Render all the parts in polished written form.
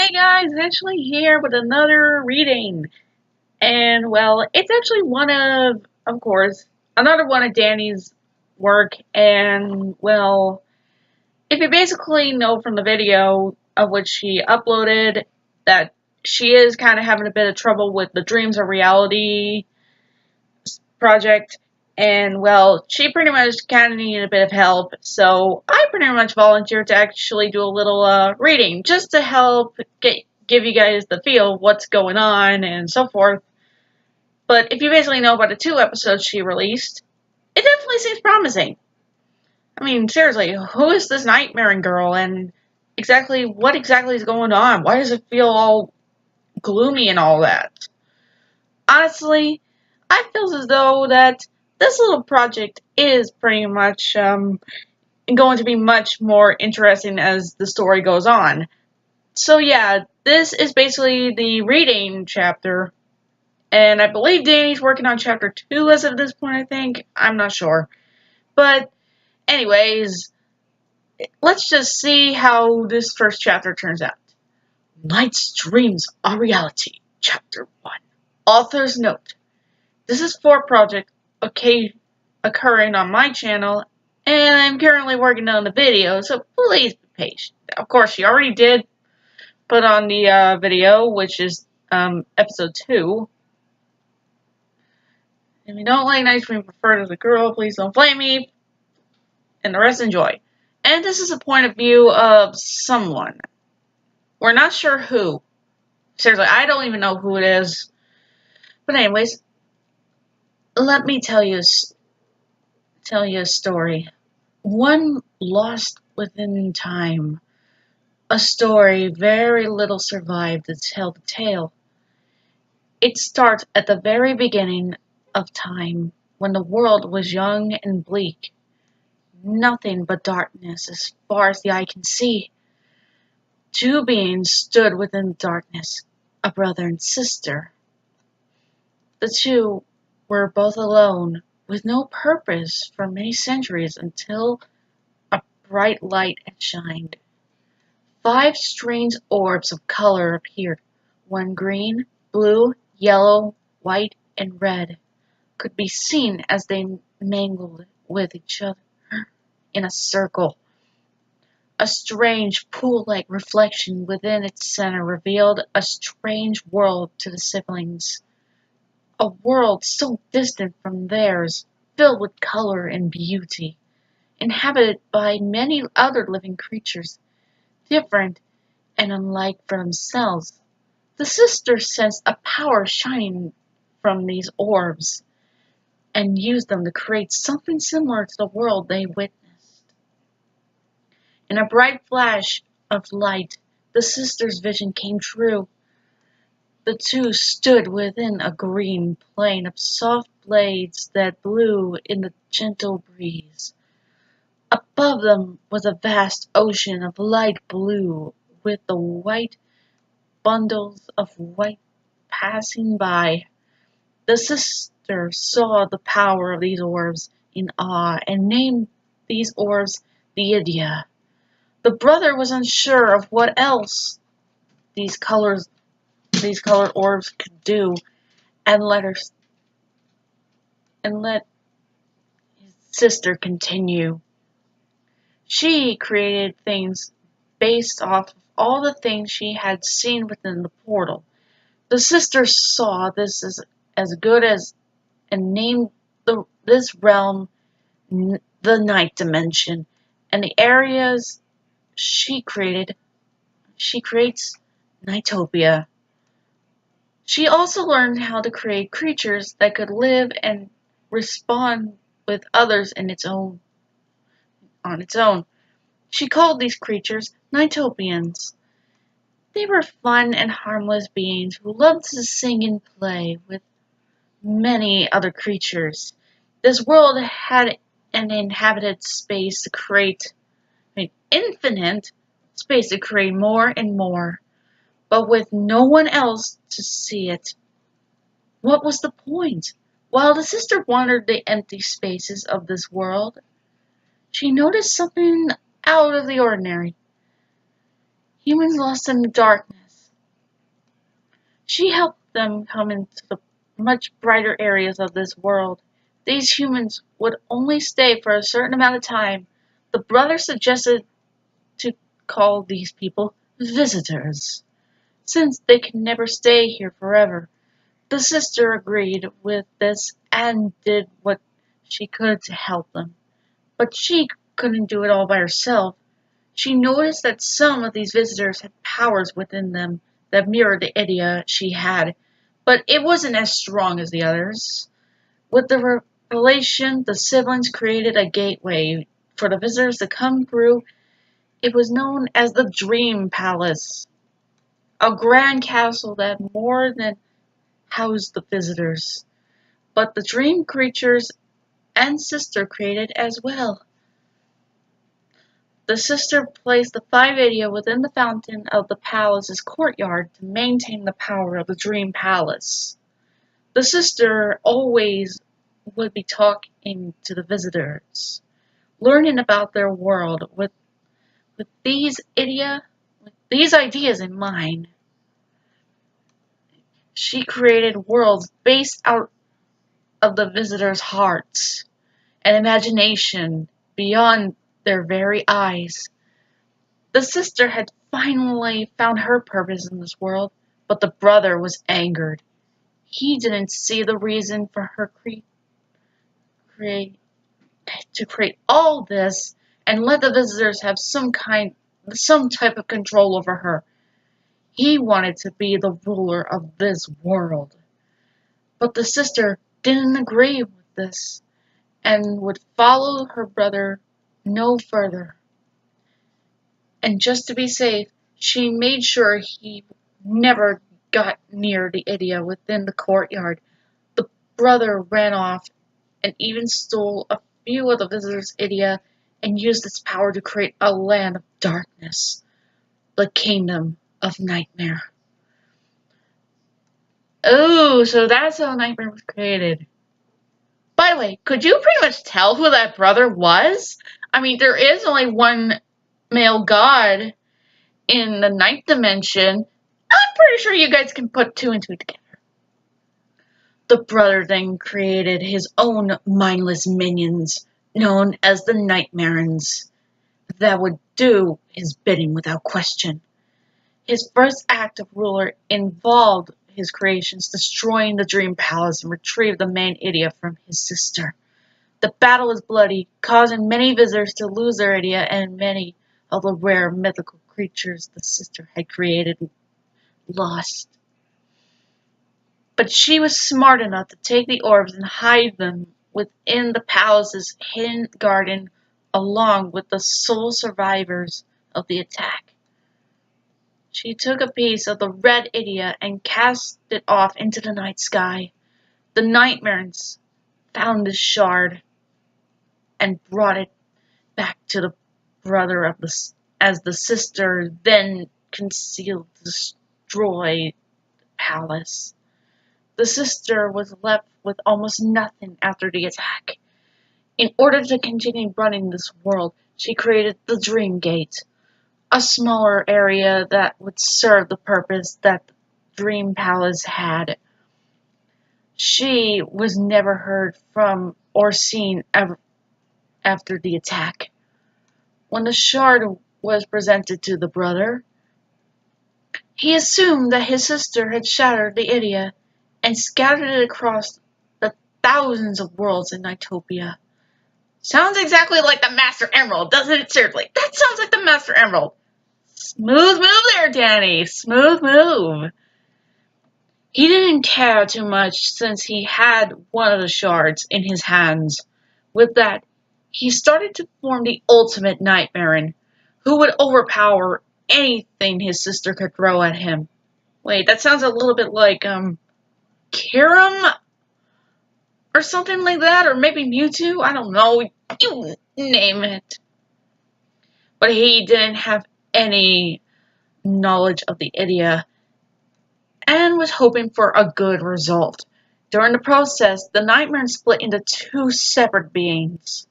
Hey guys, Ashley here with another reading. And well, it's actually of course, another one of Danny's work. And well, if you basically know from the video of which she uploaded that she is kind of having a bit of trouble with the Dreams of Reality project. And well, she pretty much kind of needed a bit of help, so I pretty much volunteered to actually do a little reading just to help give you guys the feel of what's going on and so forth. But if you basically know about the 2 episodes she released, it definitely seems promising. I mean, seriously, who is this nightmaring girl, and what exactly is going on? Why does it feel all gloomy and all that? Honestly, I feel as though that this little project is pretty much going to be much more interesting as the story goes on. So yeah, this is basically the reading chapter, and I believe Danny's working on chapter 2 as of this point, I think. I'm not sure. But anyways, let's just see how this first chapter turns out. Night's Dreams Are Reality, Chapter 1. Author's note. This is for a project occurring on my channel, and I'm currently working on the video, so please be patient. Of course, she already did put on the video, which is episode 2. If you don't like Night Dream preferred as a girl, please don't blame me, and the rest enjoy. And this is a point of view of someone. We're not sure who. Seriously, I don't even know who it is. But anyways, let me tell you a story. One lost within time. A story very little survived to tell the tale. It starts at the very beginning of time, when the world was young and bleak. Nothing but darkness as far as the eye can see. 2 beings stood within the darkness, a brother and sister. The 2 were both alone, with no purpose for many centuries until a bright light had shined. 5 strange orbs of color appeared, one green, blue, yellow, white, and red, could be seen as they mingled with each other in a circle. A strange pool-like reflection within its center revealed a strange world to the siblings. A world so distant from theirs, filled with color and beauty, inhabited by many other living creatures, different and unlike for themselves. The sisters sensed a power shining from these orbs, and used them to create something similar to the world they witnessed. In a bright flash of light, the sisters' vision came true. The 2 stood within a green plain of soft blades that blew in the gentle breeze. Above them was a vast ocean of light blue, with the white bundles of white passing by. The sister saw the power of these orbs in awe and named these orbs the Idea. The brother was unsure of what else these colored orbs could do, and let his sister continue. She created things based off of all the things she had seen within the portal. The sisters saw this as good as and named this realm the night dimension, and the areas she creates NiGHTS. She also learned how to create creatures that could live and respond with others on its own. She called these creatures NiGHTPians. They were fun and harmless beings who loved to sing and play with many other creatures. This world had an inhabited space to create, infinite space to create more and more, but with no one else to see it. What was the point? While the sister wandered the empty spaces of this world, she noticed something out of the ordinary. Humans lost in the darkness, She helped them come into the much brighter areas of this world. These humans would only stay for a certain amount of time. The brother suggested to call these people visitors, since they can never stay here forever. The sister agreed with this and did what she could to help them. But she couldn't do it all by herself. She noticed that some of these visitors had powers within them that mirrored the idea she had, but it wasn't as strong as the others. With the revelation, the siblings created a gateway for the visitors to come through. It was known as the Dream Palace, a grand castle that more than housed the visitors, but the dream creatures and sister created as well. The sister placed the 5 within the fountain of the palace's courtyard to maintain the power of the dream palace. The sister always would be talking to the visitors, learning about their world with these ideas in mind. She created worlds based out of the visitors' hearts and imagination beyond their very eyes. The sister had finally found her purpose in this world, but the brother was angered. He didn't see the reason for her to create all this and let the visitors have some type of control over her. He wanted to be the ruler of this world. But the sister didn't agree with this and would follow her brother no further. And just to be safe, she made sure he never got near the idiot within the courtyard. The brother ran off and even stole a few of the visitors' idia and used its power to create a land of darkness, the kingdom of nightmare. Oh, so that's how Nightmare was created. By the way, could you pretty much tell who that brother was? I mean, there is only one male god in the ninth dimension. I'm pretty sure you guys can put 2 and 2 together. The brother then created his own mindless minions, known as the Nightmarens, that would do his bidding without question. His first act of ruler involved his creations destroying the Dream Palace and retrieve the main idiot from his sister. The battle was bloody, causing many visitors to lose their idiot, and many of the rare mythical creatures the sister had created lost. But she was smart enough to take the orbs and hide them within the palace's hidden garden along with the sole survivors of the attack. She took a piece of the red idiot and cast it off into the night sky. The Nightmares found the shard and brought it back to the brother of as the sister then concealed the destroyed palace. The sister was left with almost nothing after the attack. In order to continue running this world, she created the Dream Gate, a smaller area that would serve the purpose that the Dream Palace had. She was never heard from or seen ever after the attack. When the shard was presented to the brother, he assumed that his sister had shattered the idiot and scattered it across the thousands of worlds in Nightopia. Sounds exactly like the Master Emerald, doesn't it? Seriously, that sounds like the Master Emerald. Smooth move there, Danny. Smooth move. He didn't care too much since he had one of the shards in his hands. With that, he started to form the ultimate Nightmare, who would overpower anything his sister could throw at him. Wait, that sounds a little bit like, Kirim? Or something like that? Or maybe Mewtwo? I don't know. You name it. But he didn't have any knowledge of the idiot and was hoping for a good result. During the process, the Nightmare split into 2 separate beings.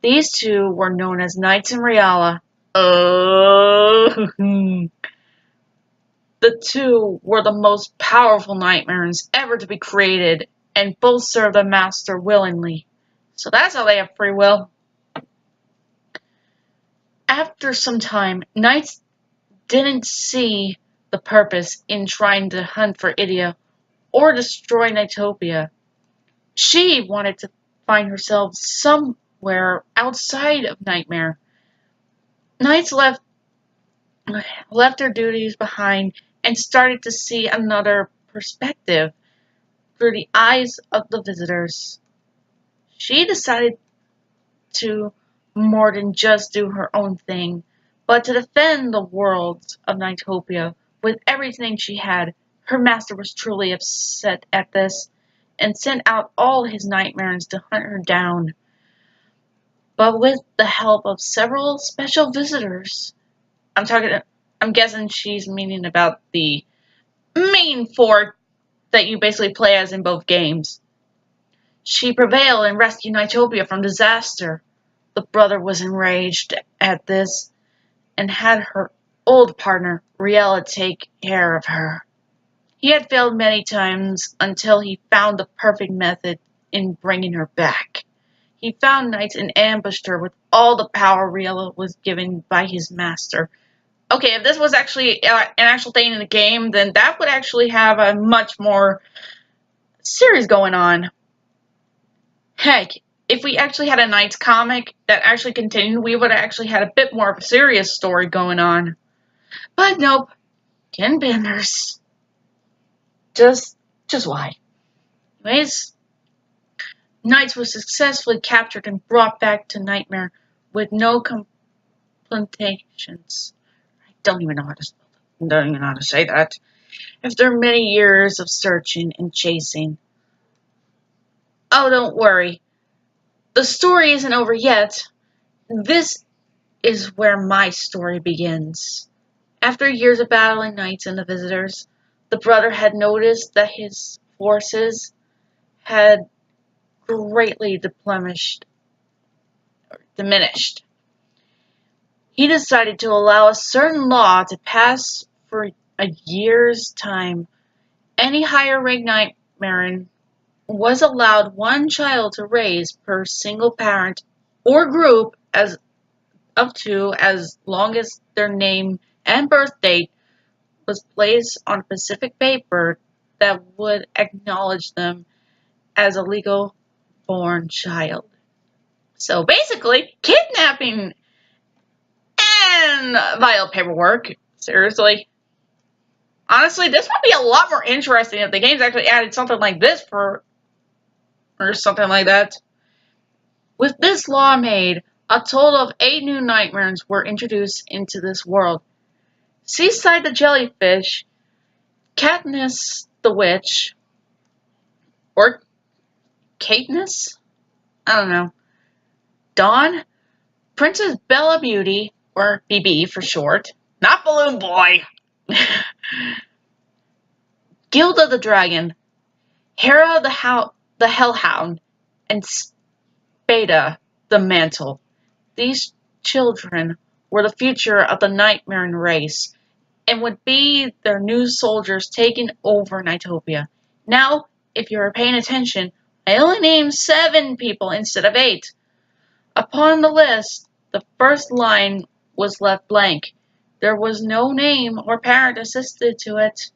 These 2 were known as Knights and Reala. The The two were the most powerful nightmares ever to be created, and both serve the master willingly. So that's how they have free will. After some time, Knights didn't see the purpose in trying to hunt for Idia or destroy NiGHTS. She wanted to find herself somewhere outside of Nightmare. Knights left their duties behind and started to see another perspective through the eyes of the visitors. She decided to more than just do her own thing, but to defend the world of NiGHTS with everything she had. Her master was truly upset at this and sent out all his nightmares to hunt her down. But with the help of several special visitors, I'm guessing she's meaning about the main four that you basically play as in both games. She prevailed and rescued NiGHTS from disaster. The brother was enraged at this and had her old partner, Riella, take care of her. He had failed many times until he found the perfect method in bringing her back. He found Knights and ambushed her with all the power Riella was given by his master. Okay, if this was actually an actual thing in the game, then that would actually have a much more series going on. Heck, if we actually had a Knights comic that actually continued, we would have actually had a bit more of a serious story going on. But nope, Ken Benders. Just why? Anyways, Knights was successfully captured and brought back to Nightmare with no complications. I don't even know how to spell that. I don't even know how to say that. After many years of searching and chasing. Oh, don't worry. The story isn't over yet. This is where my story begins. After years of battling Knights and the visitors, the brother had noticed that his forces had greatly diminished. He decided to allow a certain law to pass for a year's time. Any higher rank Nightmare was allowed one child to raise per single parent or group as up to as long as their name and birth date was placed on a specific paper that would acknowledge them as a legal born child. So basically, kidnapping and vile paperwork. Seriously. Honestly, this would be a lot more interesting if the games actually added something like this or something like that. With this law made, a total of 8 new nightmares were introduced into this world. Seaside the jellyfish, Katniss the witch, or Katniss? I don't know. Dawn, Princess Bella Beauty, or BB for short, not Balloon Boy. Gilda the Dragon, Hera the Hellhound, and Spada the Mantle. These children were the future of the Nightmare race and would be their new soldiers taking over NiGHTS. Now, if you are paying attention, I only named 7 people instead of 8. Upon the list, the first line was left blank. There was no name or parent assisted to it.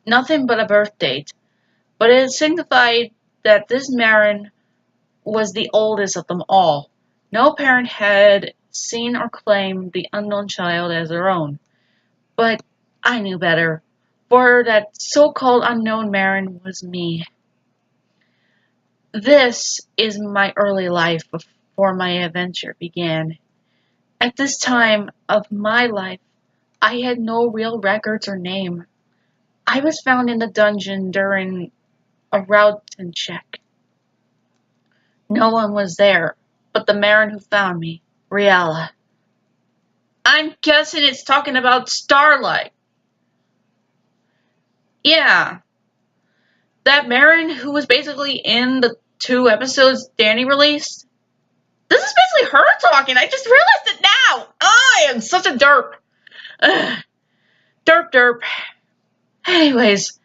Nothing but a birth date. But it signified that this Marin was the oldest of them all. No parent had seen or claimed the unknown child as their own. But I knew better, for that so-called unknown Marin was me. This is my early life before my adventure began. At this time of my life, I had no real records or name. I was found in the dungeon during a routine check. No one was there but the Marin who found me, Riella. I'm guessing it's talking about Starlight. Yeah, that Marin who was basically in the 2 episodes Danny released. This is basically her talking. I just realized it now. I am such a derp. Ugh. Derp. Anyways,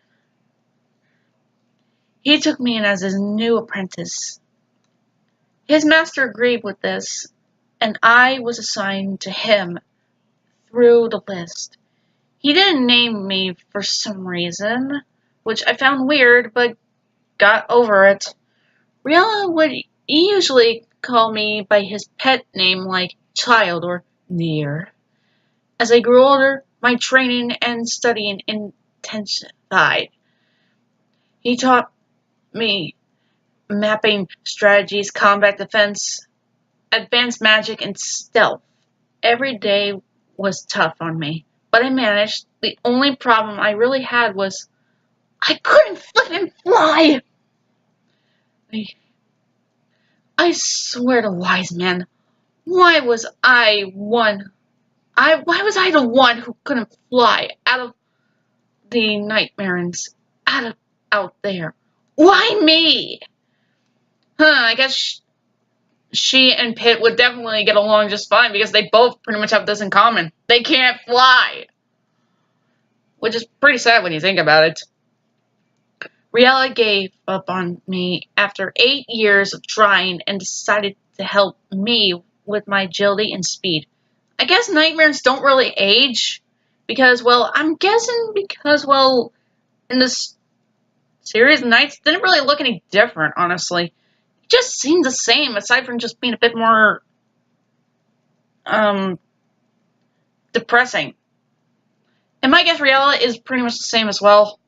he took me in as his new apprentice. His master agreed with this, and I was assigned to him through the list. He didn't name me for some reason, which I found weird, but got over it. Riella would usually call me by his pet name like Child or Near. As I grew older, my training and studying intensified. He taught me mapping strategies, combat defense, advanced magic, and stealth. Every day was tough on me, but I managed. The only problem I really had was I couldn't flippin' fly! I swear to wise man, why was I the one who couldn't fly out of the nightmares out there? Why me? I guess she and Pitt would definitely get along just fine because they both pretty much have this in common. They can't fly. Which is pretty sad when you think about it. Riella gave up on me after 8 years of trying and decided to help me with my agility and speed. I guess nightmares don't really age because, well, I'm guessing because, well, in this series, Knights didn't really look any different, honestly. It just seemed the same, aside from just being a bit more, depressing. And my guess Riella is pretty much the same as well.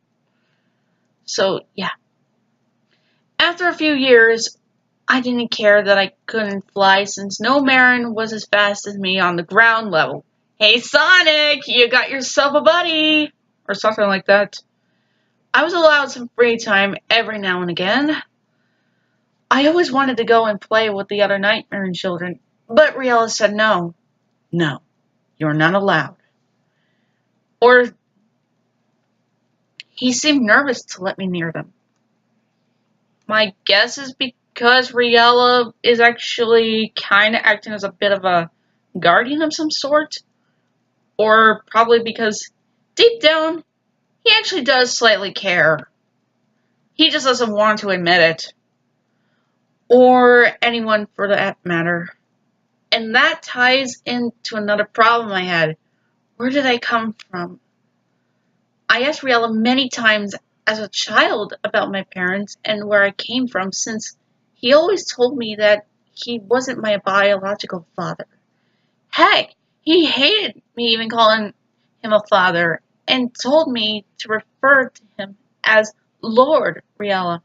So, yeah. After a few years, I didn't care that I couldn't fly since no Marin was as fast as me on the ground level. Hey Sonic, you got yourself a buddy! Or something like that. I was allowed some free time every now and again. I always wanted to go and play with the other Nightmare children, but Riella said no. No, you're not allowed. Or he seemed nervous to let me near them. My guess is because Riella is actually kind of acting as a bit of a guardian of some sort. Or probably because deep down, he actually does slightly care. He just doesn't want to admit it. Or anyone for that matter. And that ties into another problem I had. Where did I come from? I asked Riella many times as a child about my parents and where I came from, since he always told me that he wasn't my biological father. Heck, he hated me even calling him a father and told me to refer to him as Lord Riella.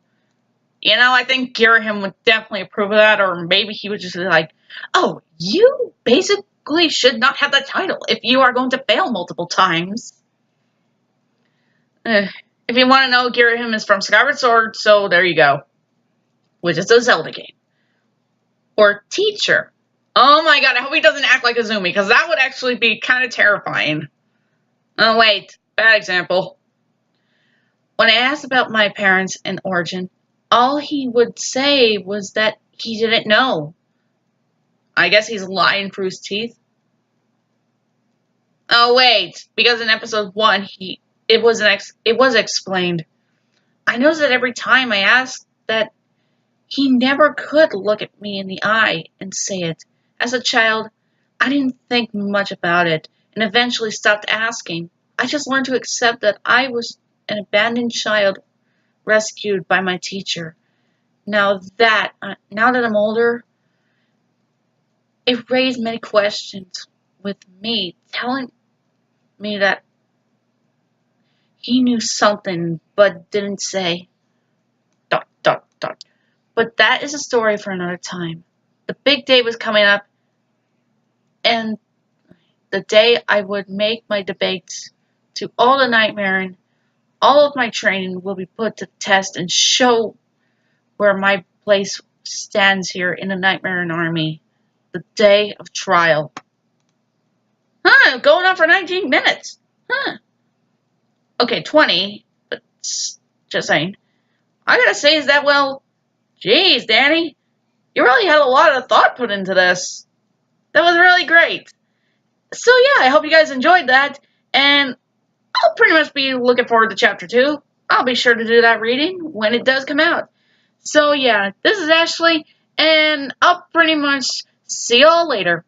You know, I think Girahim would definitely approve of that, or maybe he would just be like, oh, you basically should not have that title if you are going to fail multiple times. If you want to know, Girahim is from Skyward Sword, so there you go. Which is a Zelda game. Or Teacher. Oh my god, I hope he doesn't act like Azumi, because that would actually be kind of terrifying. Oh wait, bad example. When I asked about my parents and origin, all he would say was that he didn't know. I guess he's lying through his teeth. Oh wait, because in episode 1, it was explained. I noticed that every time I asked that he never could look at me in the eye and say it. As a child, I didn't think much about it and eventually stopped asking. I just learned to accept that I was an abandoned child rescued by my teacher. Now that I'm older, it raised many questions with me, telling me that he knew something but didn't say. ... But that is a story for another time. The big day was coming up, and the day I would make my debates to all the Nightmare, all of my training will be put to the test and show where my place stands here in the Nightmare Army. The day of trial. Going on for 19 minutes. Okay, 20, but just saying. I gotta say is that, well, geez, Danny, you really had a lot of thought put into this. That was really great. So yeah, I hope you guys enjoyed that, and I'll pretty much be looking forward to chapter 2. I'll be sure to do that reading when it does come out. So yeah, this is Ashley, and I'll pretty much see y'all later.